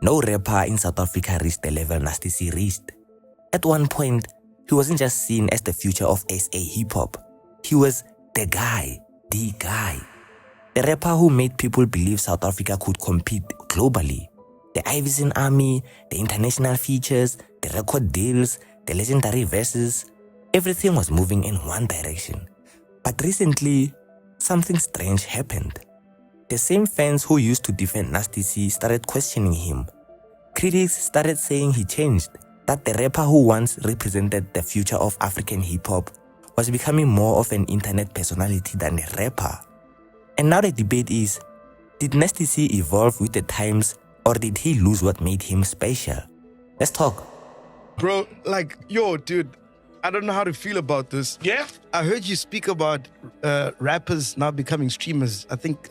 No rapper in South Africa reached the level Nasty C reached. At one point, he wasn't just seen as the future of SA hip-hop. He was the guy. The rapper who made people believe South Africa could compete globally. The Ivyson Army, the international features, the record deals, the legendary verses, everything was moving in one direction. But recently, something strange happened. The same fans who used to defend Nasty C started questioning him. Critics started saying he changed, that the rapper who once represented the future of African hip-hop was becoming more of an internet personality than a rapper. And now the debate is, did Nasty C evolve with the times or did he lose what made him special? Let's talk. Bro, like, yo, dude, I don't know how to feel about this. Yeah? I heard you speak about rappers now becoming streamers. I think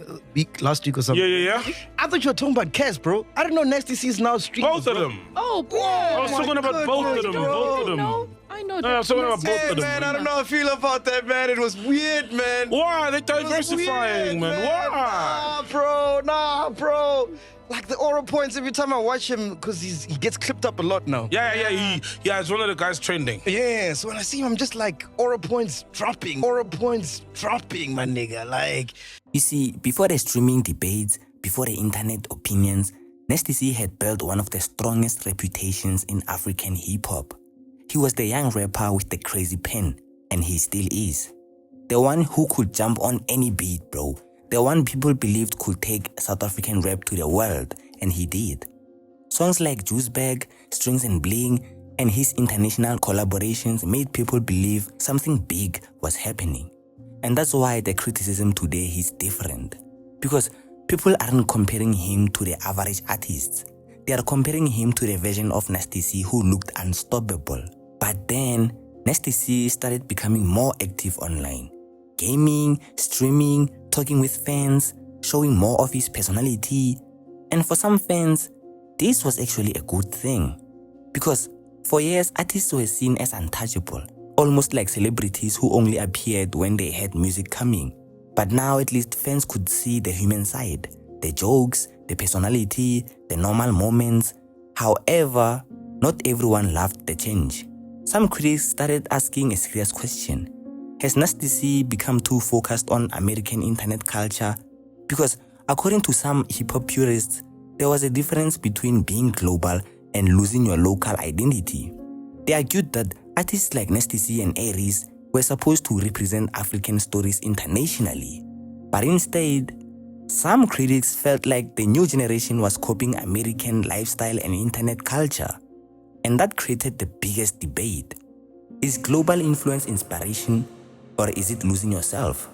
last week or something. Yeah. I thought you were talking about Kes, bro. I don't know Nasty C is now streamers. Both of them. Oh, bro. I was talking about both of them. Both of them. No, I know No, that. I was talking about both of them. Man, I don't know how I feel about that, man. It was weird, man. Why? They're It was diversifying, weird, man. Why? Nah, bro. Like the aura points every time I watch him, because he gets clipped up a lot now. Yeah. He's one of the guys trending. Yeah, so when I see him, I'm just like, aura points dropping, my nigga. Like, You see, before the streaming debates, before the internet opinions, Nasty C had built one of the strongest reputations in African hip-hop. He was the young rapper with the crazy pen, and he still is. The one who could jump on any beat, bro. The one people believed could take South African rap to the world, and he did. Songs like Juice Bag, Strings and Bling, and his international collaborations made people believe something big was happening. And that's why the criticism today is different. Because people aren't comparing him to the average artists. They are comparing him to the version of Nasty C who looked unstoppable. But then, Nasty C started becoming more active online. Gaming, streaming, talking with fans, showing more of his personality. And for some fans, this was actually a good thing. Because for years, artists were seen as untouchable, almost like celebrities who only appeared when they had music coming. But now at least fans could see the human side, the jokes, the personality, the normal moments. However, not everyone loved the change. Some critics started asking a serious question. Has Nasty C become too focused on American internet culture? Because according to some hip-hop purists, there was a difference between being global and losing your local identity. They argued that artists like Nasty C and A-Reece were supposed to represent African stories internationally. But instead, some critics felt like the new generation was copying American lifestyle and internet culture. And that created the biggest debate. Is global influence inspiration, or is it losing yourself?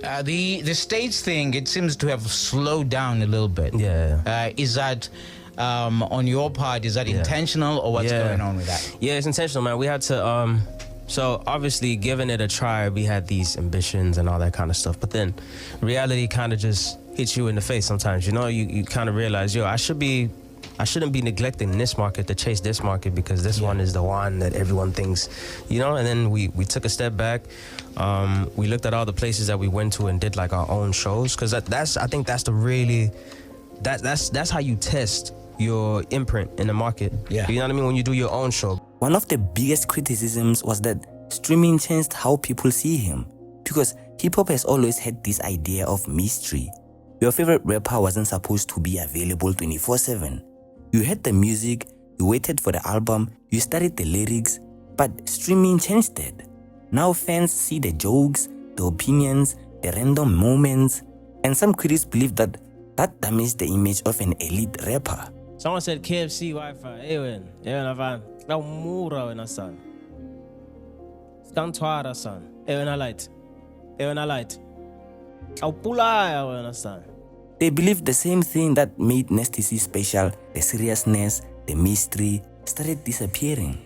The States thing, it seems to have slowed down a little bit. Yeah. Is that on your part? Is that intentional, or what's going on with that? Yeah, it's intentional, man. We had to so obviously giving it a try, we had these ambitions and all that kind of stuff, but then reality kind of just hits you in the face sometimes. You know, you kind of realize, yo, I shouldn't be neglecting this market to chase this market because this one is the one that everyone thinks, you know. And then we took a step back. We looked at all the places that we went to and did like our own shows, because I think that's how you test your imprint in the market. You know what I mean? When you do your own show. One of the biggest criticisms was that streaming changed how people see him, because hip-hop has always had this idea of mystery. Your favorite rapper wasn't supposed to be available 24/7. You heard the music, you waited for the album, you studied the lyrics, but streaming changed it. Now fans see the jokes, the opinions, the random moments, and some critics believe that damaged the image of an elite rapper. Someone said KFC Wi-Fi. No mura when I son. Scantwara son. When I light. They believe the same thing that made Nasty C special, the seriousness, the mystery, started disappearing.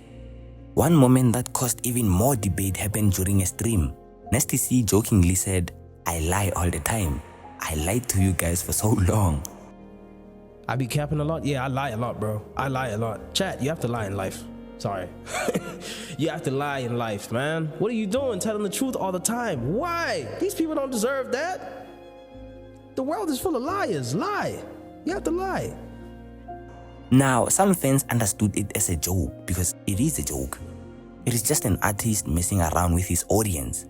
One moment that caused even more debate happened during a stream. Nasty C jokingly said, "I lie all the time. I lied to you guys for so long." I be capping a lot? Yeah, I lie a lot, bro. I lie a lot. Chat, you have to lie in life. Sorry. You have to lie in life, man. What are you doing? Telling the truth all the time. Why? These people don't deserve that. The world is full of liars. Lie. You have to lie. Now, some fans understood it as a joke because it is a joke. It is just an artist messing around with his audience.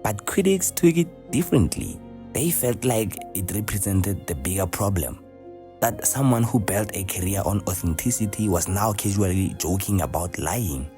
But critics took it differently. They felt like it represented the bigger problem, that someone who built a career on authenticity was now casually joking about lying.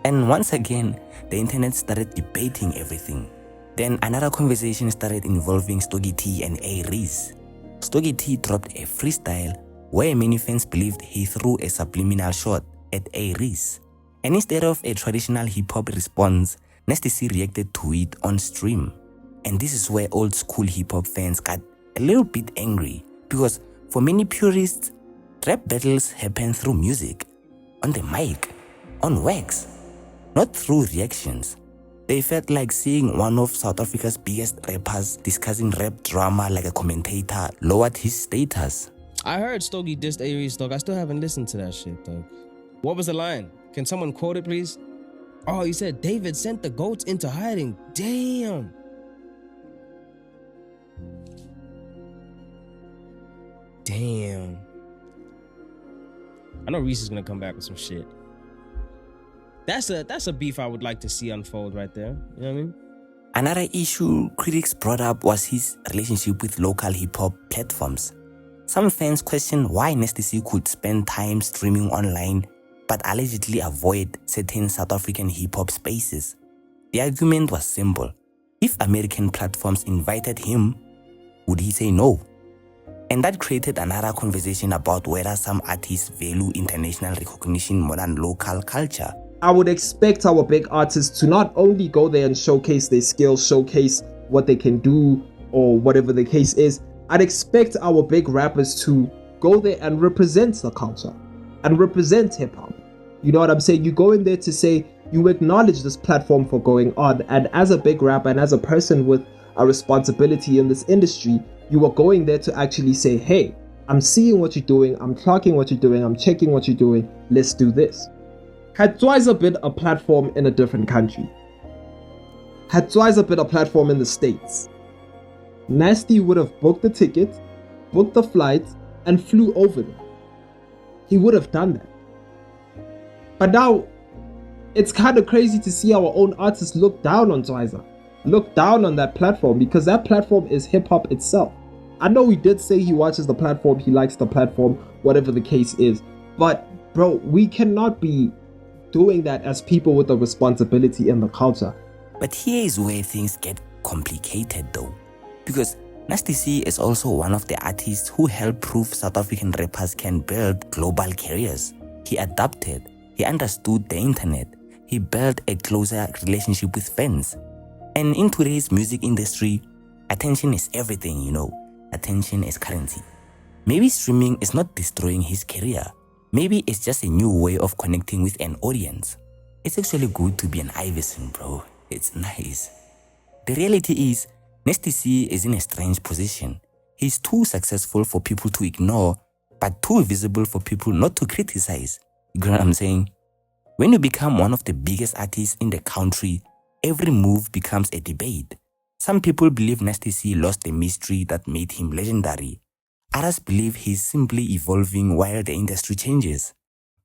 And once again, the internet started debating everything. Then another conversation started involving Stogie T and A-Reece. Stogie T dropped a freestyle where many fans believed he threw a subliminal shot at A-Reece. And instead of a traditional hip-hop response, Nasty C reacted to it on stream. And this is where old school hip-hop fans got a little bit angry, because for many purists, rap battles happen through music, on the mic, on wax, not through reactions. They felt like seeing one of South Africa's biggest rappers discussing rap drama like a commentator lowered his status. I heard Stogie dissed A-Reece, dog. I still haven't listened to that shit, dog. What was the line? Can someone quote it, please? Oh, he said David sent the goats into hiding. Damn. Damn. I know Reese is gonna come back with some shit. That's a beef I would like to see unfold right there. You know what I mean? Another issue critics brought up was his relationship with local hip-hop platforms. Some fans questioned why Nasty C could spend time streaming online but allegedly avoid certain South African hip-hop spaces. The argument was simple. If American platforms invited him, would he say no? And that created another conversation about whether some artists value international recognition more than local culture. I would expect our big artists to not only go there and showcase their skills, showcase what they can do or whatever the case is. I'd expect our big rappers to go there and represent the culture and represent hip-hop. You know what I'm saying? You go in there to say you acknowledge this platform for going on, and as a big rapper and as a person with a responsibility in this industry, you are going there to actually say, hey, I'm seeing what you're doing, I'm clocking what you're doing, I'm checking what you're doing, let's do this. Had Twiza been a platform in a different country, had Twiza been a platform in the States, Nasty would have booked the ticket, booked the flight, and flew over there. He would have done that. But now, it's kind of crazy to see our own artists look down on Twiza, look down on that platform, because that platform is hip-hop itself. I know he did say he watches the platform, he likes the platform, whatever the case is. But, bro, we cannot be doing that as people with a responsibility in the culture. But here is where things get complicated though. Because Nasty C is also one of the artists who helped prove South African rappers can build global careers. He adapted, he understood the internet, he built a closer relationship with fans. And in today's music industry, attention is everything, you know. Attention is currency. Maybe streaming is not destroying his career. Maybe it's just a new way of connecting with an audience. It's actually good to be an Iverson, bro. It's nice. The reality is, Nasty C is in a strange position. He's too successful for people to ignore, but too visible for people not to criticize. You know what I'm saying? When you become one of the biggest artists in the country, every move becomes a debate. Some people believe Nasty C lost the mystery that made him legendary. Others believe he's simply evolving while the industry changes.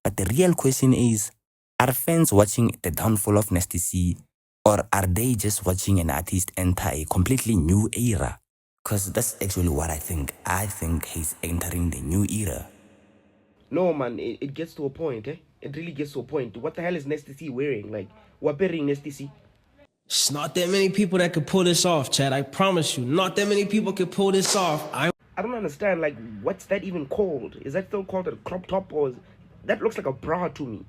But the real question is, are fans watching the downfall of Nasty C, or are they just watching an artist enter a completely new era? Because that's actually what I think. I think he's entering the new era. No, man, it gets to a point, eh? It really gets to a point. What the hell is Nasty C wearing? Like, what wearing Nasty C? It's not that many people that could pull this off, Chad. I promise you, not that many people could pull this off. I don't understand, like, what's that even called? Is that still called a crop top, or that looks like a bra to me?